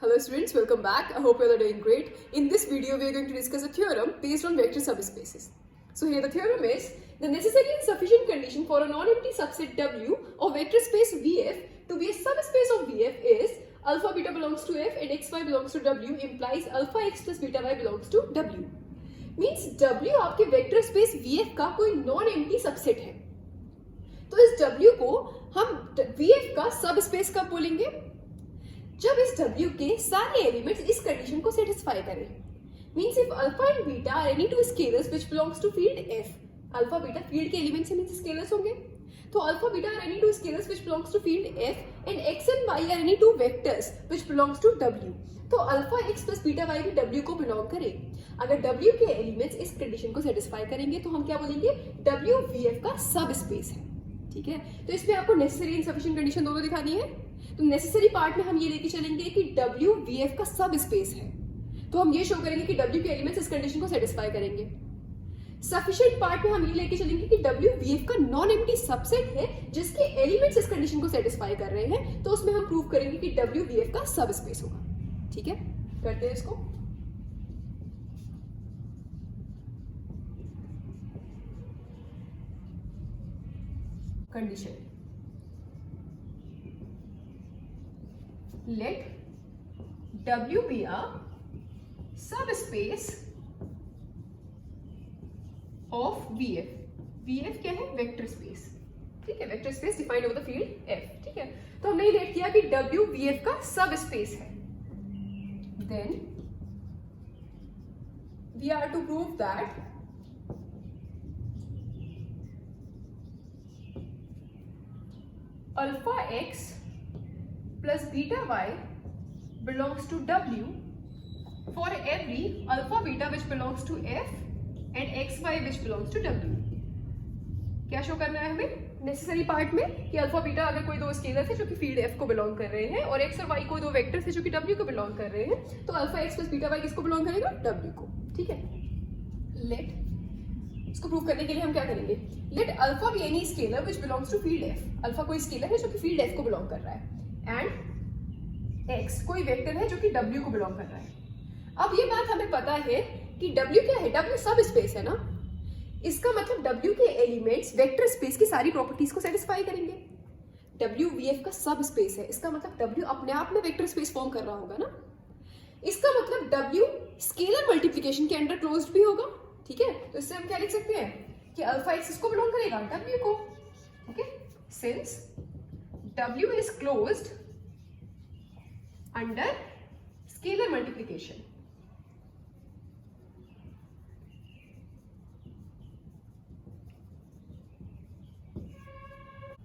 Hello students, welcome back. I hope you all are doing great. In this video, we are going to discuss a theorem based on vector subspaces. So here the theorem is, the necessary and sufficient condition for a non-empty subset W of vector space Vf to be a subspace of Vf is alpha beta belongs to F and xy belongs to W implies alpha x plus beta y belongs to W. Means W आपके vector space Vf का कोई non-empty subset है. तो इस W को हम Vf का subspace कब बोलेंगे? जब इस W के सारे एलिमेंट्स इस कंडीशन को सेटिस्फाई करें. Means if alpha and beta are any two scalars which belongs to field F. Alpha beta field के एलिमेंट्स हैं, मींस स्केलर्स होंगे. तो alpha beta are any two scalars which belongs to field F and x and y are any two vectors which belongs to W. तो alpha x plus beta y भी W को belong करे. अगर W के elements इस condition को satisfy करेंगे तो हम क्या बोलेंगे? W Vf का सब स्पेस है. ठीक है, तो इसमें आपको नेसेसरी एंड सफिशिएंट कंडीशन दोनों दिखानी है. तो नेसेसरी पार्ट में हम ये लेके चलेंगे कि W Vf का सब स्पेस है, तो हम ये शो करेंगे कि W के एलिमेंट्स इस कंडीशन को सेटिस्फाई करेंगे. सफिशिएंट पार्ट में हम ये लेके चलेंगे कि W Vf का नॉन एम्प्टी सबसेट है जिसके एलिमेंट्स इस कंडीशन को सेटिस्फाई कर रहे हैं, तो उसमें हम प्रूव करेंगे कि W Vf का सब स्पेस होगा. ठीक है, करते हैं इसको. Condition, let W be a subspace of Vf. Vf क्या है? Vector space. ठीक है, vector space defined over the field F. ठीक है, तो हमने ये लेट किया कि W Vf का सब स्पेस है. Then we are to prove that alpha x plus beta y belongs to W for every alpha beta which belongs to F and xy which belongs to W. क्या show करना है हमें necessary part में कि alpha beta अगर कोई दो scalar थे जो कि फील्ड F को बिलोंग कर रहे हैं और x और y कोई दो वेक्टर थे जो कि W को बिलोंग कर रहे हैं, तो alpha x plus beta y किसको बिलोंग करेगा? W को. ठीक है, लेट इसको प्रूव करने के लिए हम क्या करेंगे? Let alpha be any scalar which belongs to field F. Alpha कोई स्केलर है जो कि फील्ड F को बिलोंग कर रहा है एंड x कोई वेक्टर है जो कि W को बिलोंग कर रहा है. अब ये बात हमें पता है कि W क्या है? W सब स्पेस है ना. इसका मतलब W के एलिमेंट्स वेक्टर स्पेस की सारी प्रॉपर्टीज को सेटिस्फाई करेंगे. W Vf का सब स्पेस है, इसका मतलब W अपने आप में वेक्टर स्पेस फॉर्म कर रहा होगा ना. इसका मतलब W स्केलर मल्टीप्लिकेशन के अंडर क्लोज्ड भी होगा. ठीक है, तो इससे हम क्या लिख सकते हैं कि अल्फा x किसको बिलोंग करेगा? W को. Okay, since W is closed under scalar multiplication.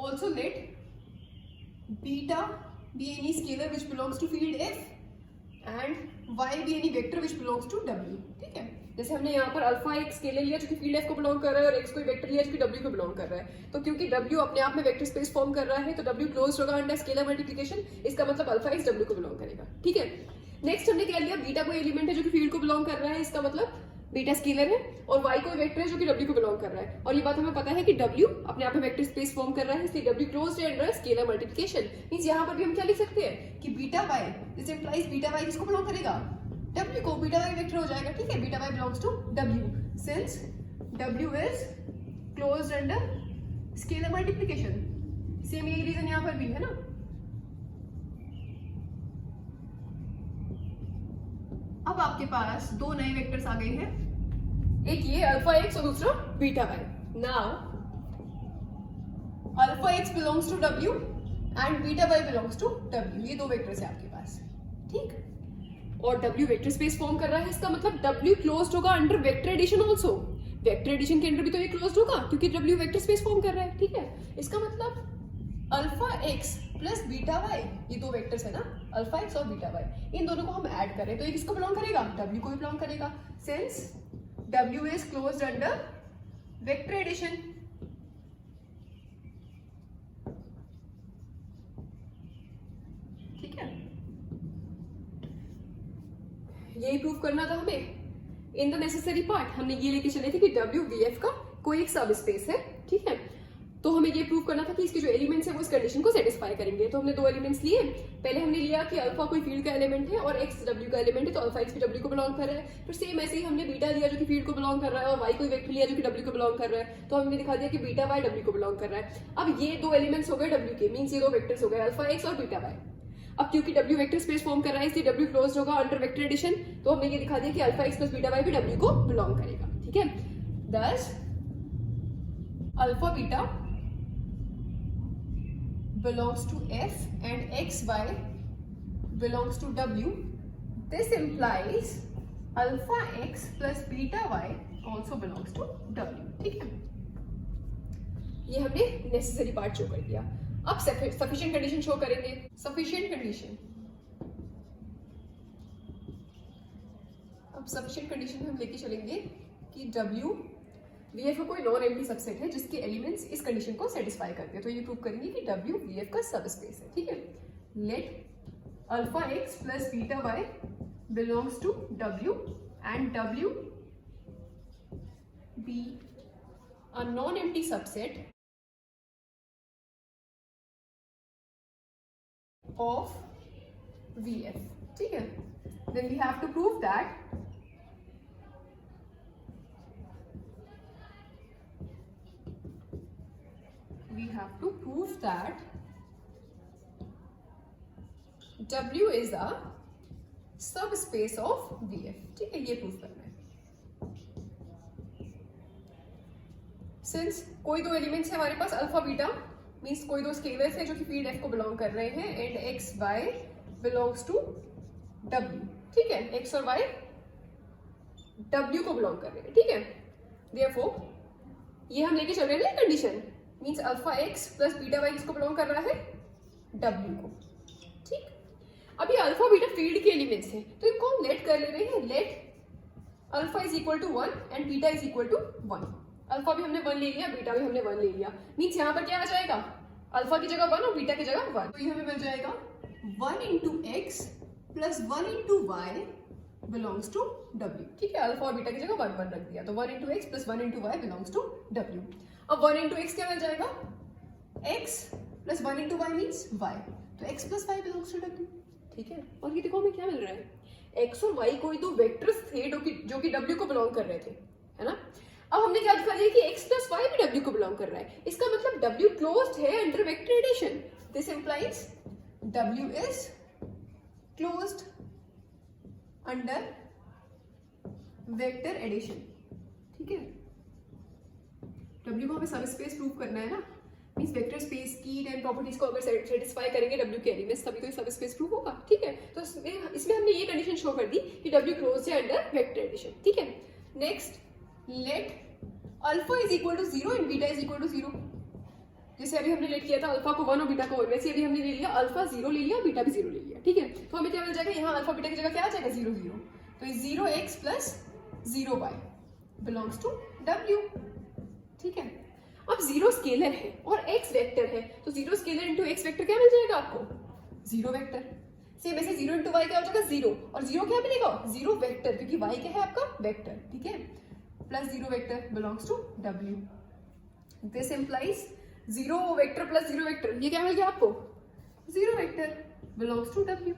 Also let beta be any scalar which belongs to field F and y be any vector which belongs to W. ठीक है, जैसे हमने यहाँ पर alpha एक scalar लिया जो कि फील्ड F को बिलोंग कर रहा है और x कोई वेक्टर लिया जो कि W को बिलोंग कर रहा है. तो क्योंकि W अपने आप में वेक्टर स्पेस फॉर्म कर रहा है तो W क्लोज होगा अंडर स्केलर मल्टीप्लिकेशन. इसका मतलब अल्फा x W को बिलोंग करेगा. ठीक है, नेक्स्ट हमने क्या लिया? बीटा कोई एलिमेंट है जो कि फील्ड को बिलोंग कर रहा है, इसका मतलब बीटा स्केलर है और y कोई वेक्टर है जो कि W को बिलोंग कर रहा है. और ये बात हमें पता है कि W अपने आप में वेक्टर स्पेस फॉर्म कर रहा है, इसलिए W क्लोज्ड है अंडर स्केलर मल्टीप्लिकेशन. मींस यहाँ पर भी हम क्या लिख सकते हैं कि beta y, this implies beta y किसको बिलोंग करेगा? W को. बीटा y वेक्टर हो जाएगा. ठीक है, beta y belongs to W since W is closed under scalar multiplication. Same यही रीजन यहाँ पर भी है ना. अब आपके पास दो नए वेक्टर्स आ गए हैं, एक ये अल्फा x और दूसरा beta y. Now alpha x belongs to W and beta y belongs to W. ये दो वेक्टर्स है आपके पास. ठीक, और W वेक्टर स्पेस फॉर्म कर रहा है, इसका मतलब W क्लोज्ड होगा under vector addition also. Vector addition के अंडर भी तो ये क्लोज्ड होगा क्योंकि W वेक्टर स्पेस फॉर्म कर रहा है. ठीक है, इसका मतलब alpha x plus beta y, ये दो वेक्टर्स है ना, अल्फा x और बीटा y, इन दोनों को हम ऐड करें तो ये किसको बिलोंग करेगा? W को भी बिलोंग करेगा since W is closed under vector addition. ठीक है, यही प्रूव करना था हमें. इन द नेसेसरी पार्ट हमने ये लेके चले थे कि W Vf का कोई एक सब स्पेस है. ठीक है, तो हमें ये प्रूव करना था कि इसके जो एलिमेंट्स है वो इस कंडीशन को सेटिस्फाई करेंगे। तो हमने दो एलिमेंट्स लिए। पहले हमने लिया कि अल्फा कोई फील्ड का एलिमेंट है और एक्स डब्ल्यू का एलिमेंट है, तो अल्फा एक्स भी डब्ल्यू को बिलोंग कर रहा है। फिर सेम ऐसे ही हमने बीटा लिया जो कि फील्ड को बिलोंग कर रहा है, और वाई कोई वेक्टर लिया जो कि डब्ल्यू को बिलोंग कर रहा है। तो हमने दिखा दिया कि बीटा वाई डब्ल्यू को बिलोंग कर रहा है। अब ये दो एलिमेंट्स हो गए डब्ल्यू के, मीन्स ये दो वेक्टर्स हो गए अल्फा एक्स और बीटा वाई। अब क्योंकि W वेक्टर स्पेस फॉर्म कर रहा है इसलिए W क्लोज्ड होगा अंडर वेक्टर एडिशन। तो हमने ये दिखा दिया कि alpha x plus beta y भी W को बिलोंग करेगा। ठीक है, thus alpha beta belongs to F and XY belongs to W. This implies alpha X plus beta Y also belongs to W. ठीक है, ये हमने नेसेसरी पार्ट शो कर दिया। अब सफिशिएंट कंडीशन शो करेंगे। सफिशिएंट कंडीशन, अब सफिशिएंट कंडीशन में हम लेके चलेंगे कि W VF का कोई नॉन एम्प्टी सबसेट है जिसके एलिमेंट्स इस कंडीशन को सेटिस्फाई करते हैं। तो ये प्रूव करेंगे कि W VF का सब स्पेस है। ठीक है, let alpha x plus beta y belongs to W and W be a non empty subset of VF. ठीक है, then we have to prove that W is a subspace of VF. ठीक है, ये prove करना है। Since कोई दो elements है हमारे पास अल्फा बीटा, मीन्स कोई दो स्केलर्स है जो कि फील्ड एफ को बिलोंग कर रहे हैं, and x y belongs to W. ठीक है, एक्स और वाई डब्ल्यू को बिलोंग कर रहे हैं। ठीक है, देयरफॉर ये हम लेके चल रहे हैं condition, means alpha x plus beta y किसको बिलोंग कर रहा है, डब्ल्यू को। ठीक, अब ये अल्फा बीटा फील्ड के एलिमेंट्स हैं, तो इनको हम लेट कर ले रहे हैं। Let alpha is equal to 1 and beta is equal to 1। Alpha भी हमने 1 ले लिया, बीटा भी हमने 1 ले लिया, मीन्स यहाँ पर क्या आ जाएगा, अल्फा की जगह 1 और बीटा की जगह 1। तो ये हमें मिल जाएगा 1 into x plus 1 into Y belongs to W. ठीक है, अल्फा और बीटा की जगह 1 1 रख दिया, तो 1 into x plus 1 into Y belongs to W. अब 1 इंटू एक्स क्या मिल जाएगा, X plus 1 into Y means Y, तो X plus Y belongs to W. ठीक है, और ये देखो हमें क्या मिल रहा है, एक्स और वाई कोई दो वेक्टर्स थे जो कि डब्ल्यू को बिलोंग कर रहे थे, है ना। अब हमने क्या दिखा दिया कि x प्लस वाई भी W को बिलोंग कर रहा है, इसका मतलब W क्लोज्ड है under vector addition. This implies W is closed under vector addition. ठीक है, W को हमें सब स्पेस प्रूव करना है ना, मींस वेक्टर स्पेस की टेन प्रॉपर्टीज को अगर सेटिस्फाई करेंगे W के एलिमेंट्स तभी तो ये सब स्पेस प्रूव होगा। ठीक है, तो इसमें हमने ये कंडीशन शो कर दी कि W क्लोज्ड है अंडर वेक्टर एडिशन। ठीक है, next let alpha is equal to 0 and beta is equal to 0। जैसे अभी हमने लेट किया था अल्फा को 1 और बीटा को 1, वैसे अभी हमने ले लिया अल्फा 0 ले लिया, बीटा भी 0 ले लिया। ठीक है, तो हमें क्या मिल जाएगा, यहाँ अल्फा बीटा की जगह क्या आ जाएगा, 0 0, तो 0x plus 0y belongs to W। ठीक है, अब 0 स्केलर है और x वेक्टर है, तो 0 स्केलर इंटू x वेक्टर क्या मिल जाएगा आपको, 0 वेक्टर। सेम ऐसे 0 इंटू वाई क्या हो जाएगा, 0, और 0 क्या मिलेगा, 0 वेक्टर, क्योंकि y क्या है आपका वेक्टर। ठीक है, plus 0 vector belongs to W। This implies 0 vector plus 0 vector, ये क्या मिल गया आपको, 0 वेक्टर बिलोंग्स टू W।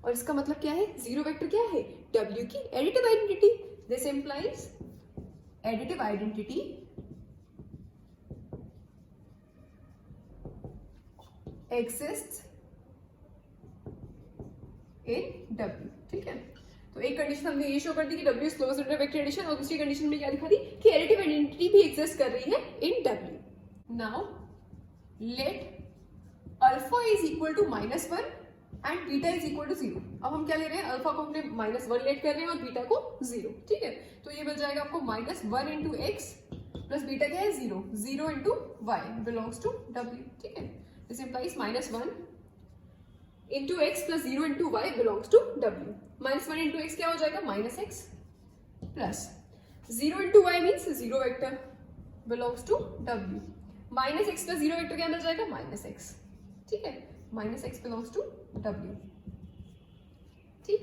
और इसका मतलब क्या है, 0 वेक्टर क्या है, W की additive identity. This implies additive identity exists in W। ठीक है, तो एक कंडीशन हमने ये शो कर दी कि W is closed under vector addition, और दूसरी कंडीशन में क्या दिखा दी कि एडिटिव आइडेंटिटी भी एग्जिस्ट कर रही है in W। Now let alpha is equal to -1 and beta is equal to 0। अब हम क्या ले रहे हैं, अल्फा को हमने -1 लेट कर रहे हैं और बीटा को 0। ठीक है, तो ये मिल जाएगा आपको -1 इंटू एक्स प्लस बीटा क्या है, 0, 0 into Y belongs to W। ठीक है, this implies -1 into x plus 0 into Y belongs to W। -1 into x क्या हो जाएगा, -x plus 0 into Y means 0 vector belongs to W। -x plus 0 vector क्या मिल जाएगा, -x। ठीक है, -x बिलोंग्स टू W। ठीक,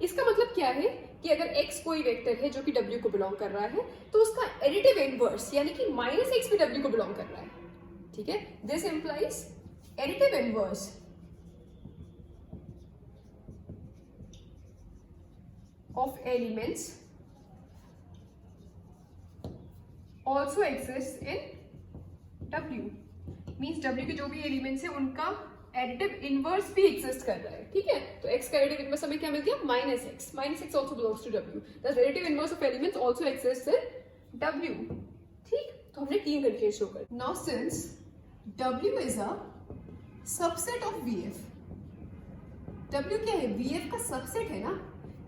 इसका मतलब क्या है कि अगर x कोई वेक्टर है जो कि W को बिलोंग कर रहा है, तो उसका एडिटिव इनवर्स यानी कि -x भी W को बिलोंग कर रहा है। ठीक है, this implies additive inverse of elements also exists in W. Means W के जो भी एलिमेंट्स है उनका एडिटिव इनवर्स भी एग्जिस्ट कर रहा है, ठीक है। तो x का एडिटिव इनवर्स हमें क्या मिल गया, -x. -x also belongs to W. The additive inverse of elements also exists in W. ठीक, तो हमने तीन कंडीशन शो कर। Now since W is a subset of VF, W क्या है, VF का सबसेट है ना,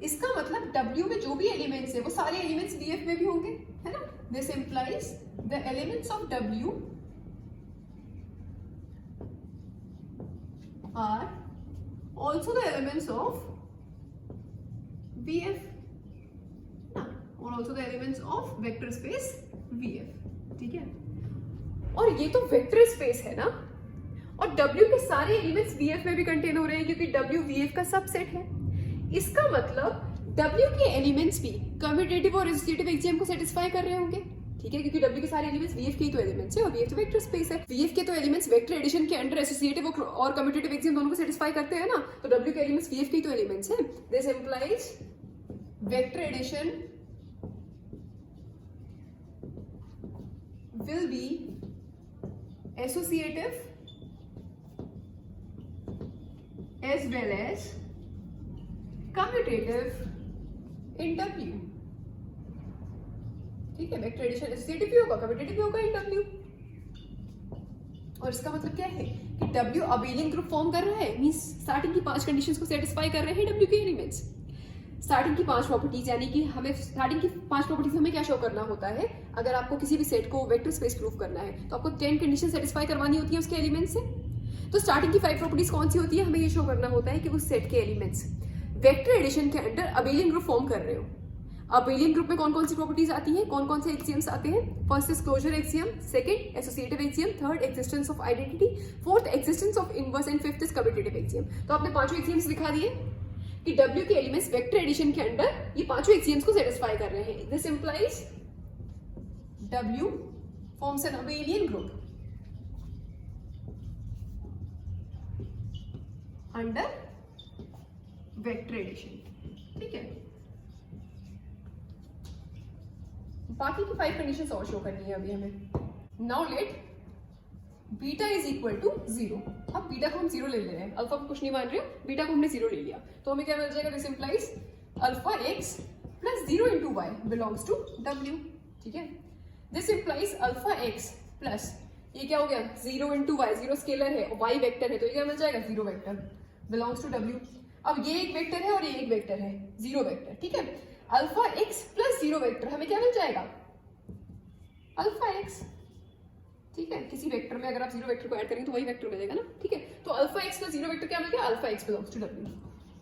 इसका मतलब W में जो भी एलिमेंट्स है वो सारे एलिमेंट्स VF में भी होंगे, है ना। This implies the elements of W are also the elements of VF और also the elements of vector space VF, ठीक है। और ये तो वेक्टर स्पेस है ना, और W के सारे एलिमेंट्स VF में भी कंटेन हो रहे हैं क्योंकि W VF का सबसेट है। इसका मतलब W के एलिमेंट्स भी कम्यूटेटिव और एसोसिएटिव एक्सियम को सेटिस्फाई कर रहे होंगे, ठीक है, क्योंकि W के सारे एलिमेंट्स VF के ही तो एलिमेंट्स है और VF तो वेक्टर स्पेस है। VF के तो एलिमेंट्स वेक्टर एडिशन के अंडर एसोसिएटिव और कम्यूटेटिव एक्सियम दोनों को सेटिस्फाई करते हैं ना, तो W के एलिमेंट्स VF के ही तो एलिमेंट्स हैं। This implies vector addition will be associative as well as commutative in W, ठीक है। वेक्टर एडिशन एसोसिएटिव भी होगा, कम्यूटेटिव भी होगा इन W। और इसका मतलब क्या है कि W अबेलियन ग्रुप फॉर्म कर रहा है, मींस स्टार्टिंग की 5 कंडीशंस को सेटिस्फाई कर रहे हैं W के एलिमेंट्स। स्टार्टिंग की 5 प्रॉपर्टीज, यानी कि हमें स्टार्टिंग की 5 प्रॉपर्टीज हमें क्या शो करना होता है, अगर आपको किसी भी सेट को वेक्टर स्पेस प्रूव करना है तो आपको 10 कंडीशन सेटिस्फाई करवानी होती है उसके एलिमेंट्स से। तो स्टार्टिंग की 5 प्रॉपर्टीज कौन सी होती है, हमें ये शो करना होता है कि उस सेट के एलिमेंट्स वेक्टर एडिशन के अंडर अबेलियन ग्रुप फॉर्म कर रहे हो। अबेलियन ग्रुप में कौन कौन सी प्रॉपर्टीज आती हैं, कौन कौन से एक्सियम्स आते हैं। First is closure axiom, second associative axiom, third existence of identity, fourth existence of inverse and fifth is commutative axiom. तो आपने पांचों एक्सियम्स दिखा दिए कि W के एलिमेंट्स वेक्टर एडिशन के अंडर ये पांचों एक्सियम्स को सेटिस्फाई कर रहे हैं। This implies W forms an abelian group under vector addition, ठीक है। बाकी की 5 कंडीशंस और शो करनी है अभी हमें। Now let beta is equal to 0। अब बीटा को हम 0 ले रहे हैं, अल्फा को कुछ नहीं मान रहे हो, बीटा को हमने 0 ले लिया, तो हमें क्या मिल जाएगा, this implies alpha x plus 0 into y belongs to W, ठीक है। This implies alpha x plus ये क्या हो गया 0 इंटू y, 0 स्केलर है और y वेक्टर है, तो ये क्या मिल जाएगा 0 वेक्टर बिलोंग्स टू W। अब ये एक वेक्टर है और ये एक वेक्टर है, 0 वेक्टर, ठीक है। अल्फा x प्लस 0 वेक्टर हमें क्या मिल जाएगा, अल्फा x, ठीक है। किसी वेक्टर में अगर आप 0 वेक्टर को ऐड करेंगे तो वही वेक्टर मिलेगा ना, ठीक है। तो अल्फा x प्लस 0 वेक्टर क्या मिल गया, alpha x belongs to W।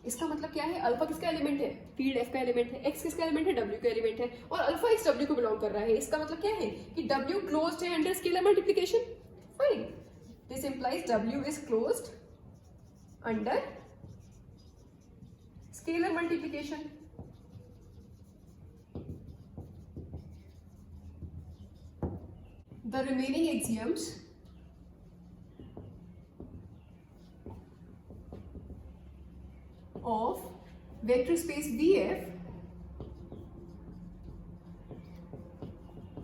इसका मतलब क्या है, अल्फा किसका एलिमेंट है, फील्ड f का एलिमेंट है, x किसका एलिमेंट है, W का एलिमेंट है, और अल्फा x W को बिलोंग कर रहा है। इसका मतलब क्या है कि W क्लोज्ड है under scalar multiplication, fine. This implies W is closed under scalar multiplication. The remaining axioms of vector space VF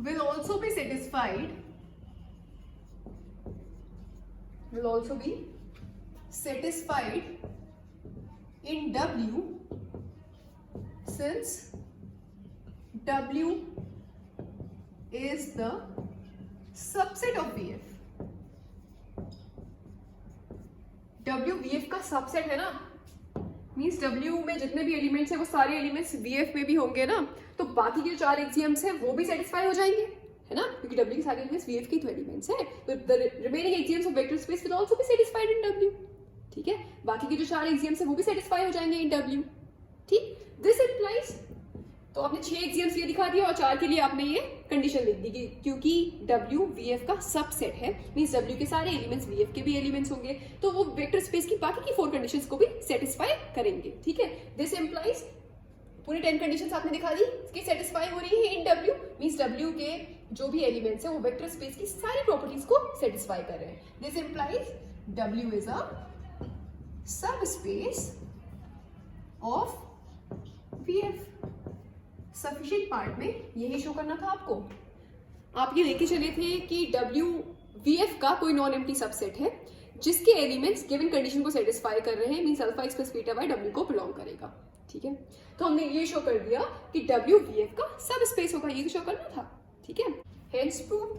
will also be satisfied in W, since W is the subset of VF. W VF का subset है ना, means W में जितने भी elements हैं वो सारे elements VF में भी होंगे ना, तो बाकी के 4 एक्सियम्स हैं वो भी सेटिस्फाई हो जाएंगे, है ना, क्योंकि W के सारे एलिमेंट्स VF के तो एलिमेंट्स हैं, तो the remaining axioms of vector space will also be satisfied in W, ठीक है। बाकी के जो 4 एक्सियम्स हैं वो भी सेटिस्फाई हो जाएंगे इन W, ठीक। दिस इंप्लाइज, तो आपने 6 एक्सियम्स ये दिखा दिया और 4 के लिए आपने ये कंडीशन लिख दी क्योंकि W VF का सबसेट है, मींस W के सारे एलिमेंट्स VF के भी एलिमेंट्स होंगे, तो वो वेक्टर स्पेस की बाकी की 4 कंडीशंस को भी सेटिस्फाई करेंगे, ठीक है। दिस इंप्लाइज पूरी 10 कंडीशंस आपने दिखा दी कि सेटिस्फाई हो रही है इन W, मींस W के जो भी एलिमेंट्स है वो वेक्टर स्पेस की सारी प्रॉपर्टीज को सेटिस्फाई कर रहे हैं. This implies W is a sub space of VF. Sufficient part में यही शो करना था आपको. आप ये लेके चले थे कि W VF का कोई नॉन एम्प्टी सबसेट है जिसके एलिमेंट्स गिवन कंडीशन को सेटिस्फाई कर रहे हैं, means alpha x plus beta by W को बिलोंग करेगा. ठीक है, तो हमने ये शो कर दिया कि W VF का सब स्पेस होगा, ये शो करना था. ठीक है, हेंस प्रूव.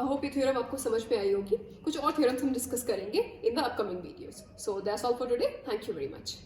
आई होप ये थ्योरम आपको समझ में आई होगी. कुछ और थ्योरम्स हम डिस्कस करेंगे in the upcoming videos. So that's all for today. Thank you very much.